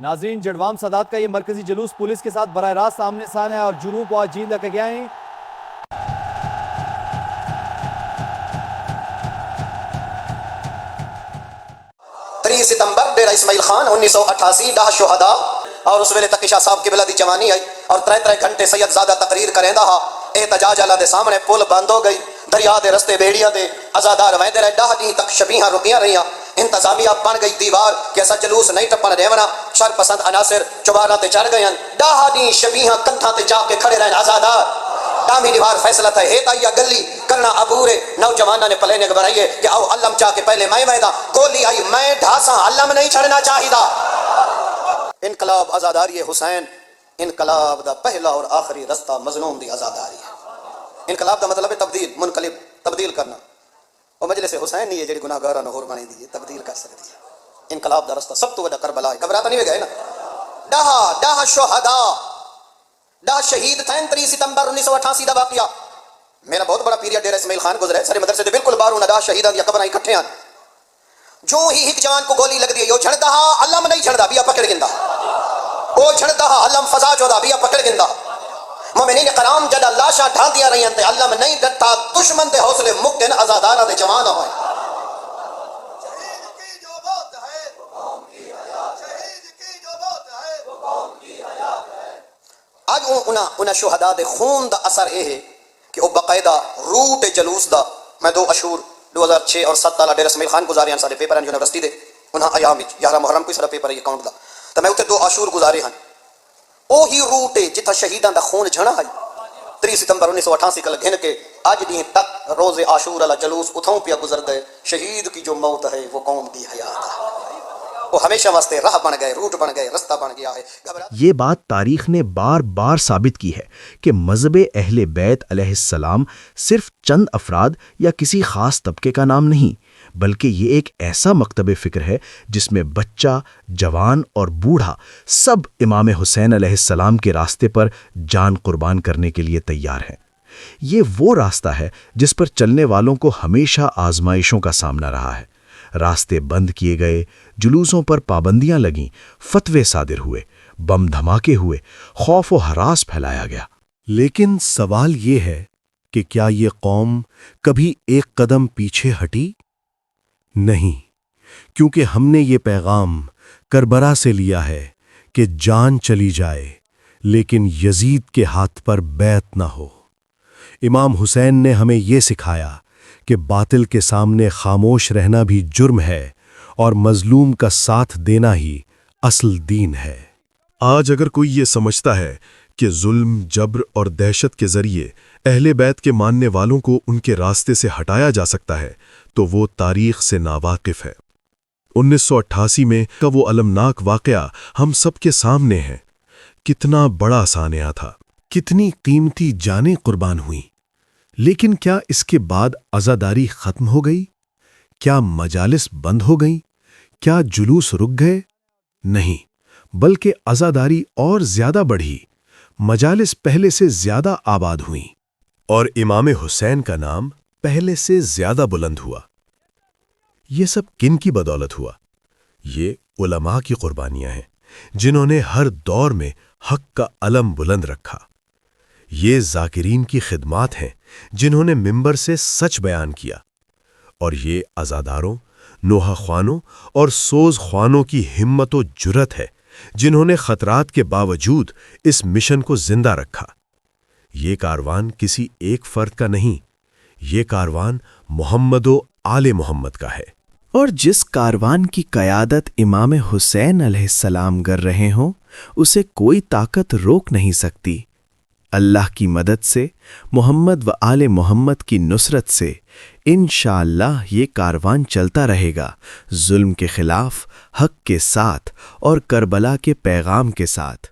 ناظرین، جڑوام سادات کا یہ مرکزی جلوس پولیس کے ساتھ براہ راست آمنے سامنے ہے اور جنوب کو آج جیت لے کے گیا ہیں۔ 3 ستمبر ڈیرہ اسماعیل خان 1988 ڈاہ شہداء اور اس ویلے تک شاہ صاحب کی بلادی جوانی آئی اور 3 گھنٹے سید زادہ تقریر کریں دا احتجاج اللہ دے سامنے پل بند ہو گئی، دریا دے رستے بیڑیاں دے ازادار ویندے رہے، ڈاہ دیں تک شبیہاں رکیاں رہیاں، انتظامیہ بن گئی دیوار کہ ایسا جلوس نہیں ٹپن دیونا، شر پسند عناصر چوباراں تے چڑھ گئے، ڈاہ دیں شبیہاں کندھاں تے جا کے کھڑے رہن آزادار، ٹامی دیوار فیصلہ تھا ہیتا یا گلی کرنا عبورے، نوجوانہ نے پلینے گھبرائیے کہ آؤ علم چاہ کے پہلے میں ویدا، گولی آئی میں ڈھاساں علم نہیں چھڑنا چاہیدا۔ انقلاب آزاداری حسین، انقلاب دا پہلا اور آخری رستہ مظلوم دی آزاداری ہے۔ انقلاب دا مطلب ہے تبدیل، منقلب، تبدیل کرنا، اور مجلس حسین نہیں ہے جڑی گناہگاراں نوں ہور بنے دی تبدیل کر سکتی ہے۔ انقلاب دا رستہ سب تو بڑا کربلا ہے، گھبراتا نہیں گئے نا، ڈاہ شہداء، ڈاہ شہید تھے 3 ستمبر 1988 دا واقعہ۔ میرا بہت بڑا پیریڈ ڈیرہ اسماعیل خان گزرا ہے، سارے مدرسے دے بالکل باہر ڈاہ شہیداں دی قبراں اکٹھے ہیں، جو ہی ایک جوان کو گولی لگ دی ہے، یو جھڑدا علم نہیں جھڑدا بیا پکڑ گندا، او جھڑدا علم فضا چودا بیا پکڑ گندا، مومنین کرام جدا لاشاں ڈھاندیاں رہیاں تے علم نہیں ڈٹا، دشمن دے حوصلے مکن آزاداراں دے جوان ہوئے۔ آج انہاں شہداء دے خون دا اثر یہ ہے کہ وہ باقاعدہ روٹ جلوس دا، میں 2 اشور 2006 اور 7 تالا ڈیرہ اسماعیل خان گزارے ہیں، سارے پیپر ہیں یونیورسٹی دے، انہاں ایام وچ 11 محرم کوئی سارا پیپر ہے اکاؤنٹ دا، تو میں اتنے 2 اشور گزارے ہیں، وہی روٹ ہے جتھا شہیداں دا خون جھنا ہے۔ 3 ستمبر 1988 کل گھن کے اج دین تک روز عاشور والا جلوس اتھوں پیا گزر گئے، شہید کی جو موت ہے وہ قوم کی حیات ہے، وہ ہمیشہ واسطے راہ بن گئے، روٹ بن گئے، رستہ بن گیا ہے۔ یہ بات تاریخ نے بار بار ثابت کی ہے کہ مذہب اہل بیت علیہ السلام صرف چند افراد یا کسی خاص طبقے کا نام نہیں، بلکہ یہ ایک ایسا مکتب فکر ہے جس میں بچہ، جوان اور بوڑھا سب امام حسین علیہ السلام کے راستے پر جان قربان کرنے کے لیے تیار ہیں۔ یہ وہ راستہ ہے جس پر چلنے والوں کو ہمیشہ آزمائشوں کا سامنا رہا ہے، راستے بند کیے گئے، جلوسوں پر پابندیاں لگیں، فتوے صادر ہوئے، بم دھماکے ہوئے، خوف و ہراس پھیلایا گیا۔ لیکن سوال یہ ہے کہ کیا یہ قوم کبھی ایک قدم پیچھے ہٹی؟ نہیں، کیونکہ ہم نے یہ پیغام کربلا سے لیا ہے کہ جان چلی جائے لیکن یزید کے ہاتھ پر بیعت نہ ہو۔ امام حسین نے ہمیں یہ سکھایا کہ باطل کے سامنے خاموش رہنا بھی جرم ہے اور مظلوم کا ساتھ دینا ہی اصل دین ہے۔ آج اگر کوئی یہ سمجھتا ہے کہ ظلم، جبر اور دہشت کے ذریعے اہل بیت کے ماننے والوں کو ان کے راستے سے ہٹایا جا سکتا ہے تو وہ تاریخ سے ناواقف ہے۔ 1988 میں کا وہ المناک واقعہ ہم سب کے سامنے ہے۔ کتنا بڑا سانحہ تھا، کتنی قیمتی جانیں قربان ہوئیں، لیکن کیا اس کے بعد عزاداری ختم ہو گئی؟ کیا مجالس بند ہو گئیں؟ کیا جلوس رک گئے؟ نہیں، بلکہ عزاداری اور زیادہ بڑھی، مجالس پہلے سے زیادہ آباد ہوئیں، اور امام حسین کا نام پہلے سے زیادہ بلند ہوا۔ یہ سب کن کی بدولت ہوا؟ یہ علماء کی قربانیاں ہیں جنہوں نے ہر دور میں حق کا علم بلند رکھا۔ یہ ذاکرین کی خدمات ہیں جنہوں نے منبر سے سچ بیان کیا، اور یہ عزاداروں، نوحہ خوانوں اور سوز خوانوں کی ہمت و جرت ہے جنہوں نے خطرات کے باوجود اس مشن کو زندہ رکھا۔ یہ کاروان کسی ایک فرد کا نہیں، یہ کاروان محمد و آل محمد کا ہے، اور جس کاروان کی قیادت امام حسین علیہ السلام کر رہے ہوں اسے کوئی طاقت روک نہیں سکتی۔ اللہ کی مدد سے، محمد و آل محمد کی نصرت سے انشاءاللہ یہ کاروان چلتا رہے گا، ظلم کے خلاف، حق کے ساتھ اور کربلا کے پیغام کے ساتھ۔